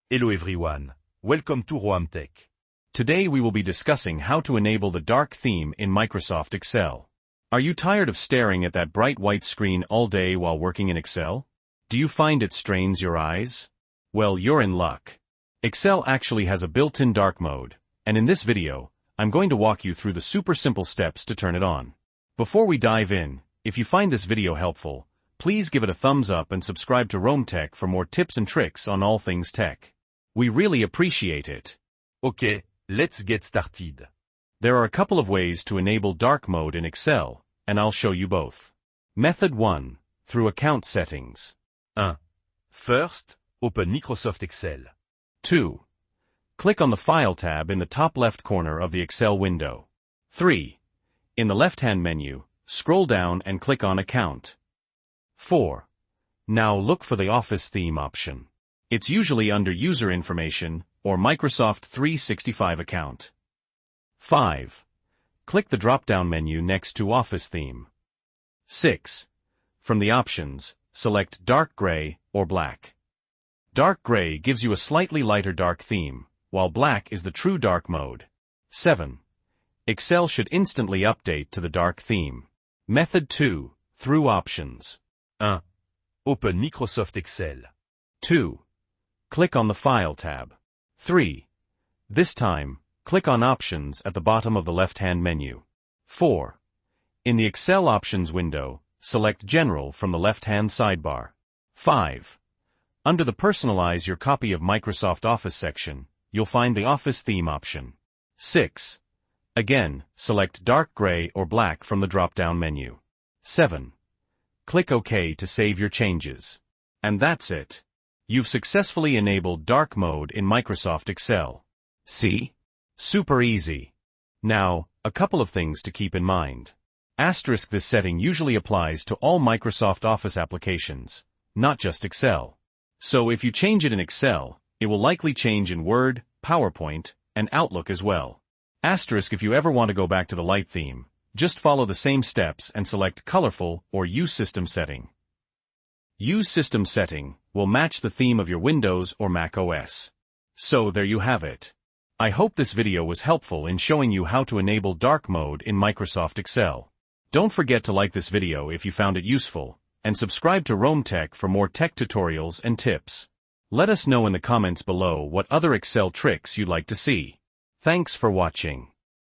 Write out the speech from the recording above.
Hello everyone, welcome to Roam Tech. Today we will be discussing how to enable the dark theme in Microsoft Excel. Are you tired of staring at that bright white screen all day while working in Excel? Do you find it strains your eyes? Well, you're in luck. Excel actually has a built-in dark mode, and in this video, I'm going to walk you through the super simple steps to turn it on. Before we dive in, if you find this video helpful, please give it a thumbs up and subscribe to Roam Tech for more tips and tricks on all things tech. We really appreciate it. Okay, let's get started. There are a couple of ways to enable dark mode in Excel, and I'll show you both. Method 1. Through Account Settings. 1. First, open Microsoft Excel. 2. Click on the File tab in the top left corner of the Excel window. 3. In the left-hand menu, scroll down and click on Account. 4. Now look for the Office theme option. It's usually under User Information or Microsoft 365 Account. 5. Click the drop-down menu next to Office theme. 6. From the options, select Dark Gray or Black. Dark Gray gives you a slightly lighter dark theme, while Black is the true dark mode. 7. Excel should instantly update to the dark theme. Method 2. Through Options. 1. Open Microsoft Excel. 2. Click on the File tab. 3. This time, click on Options at the bottom of the left-hand menu. 4. In the Excel Options window, select General from the left-hand sidebar. 5. Under the Personalize your copy of Microsoft Office section, you'll find the Office theme option. 6. Again, select Dark Gray or Black from the drop-down menu. 7. Click OK to save your changes. And that's it. You've successfully enabled dark mode in Microsoft Excel. See? Super easy. Now, a couple of things to keep in mind. Asterisk this setting usually applies to all Microsoft Office applications, not just Excel. So if you change it in Excel, it will likely change in Word, PowerPoint, and Outlook as well. Asterisk if you ever want to go back to the light theme, just follow the same steps and select Colorful or Use System Setting. Use System Setting will match the theme of your Windows or Mac OS. So there you have it. I hope this video was helpful in showing you how to enable dark mode in Microsoft Excel. Don't forget to like this video if you found it useful, and subscribe to Roam Tech for more tech tutorials and tips. Let us know in the comments below what other Excel tricks you'd like to see. Thanks for watching.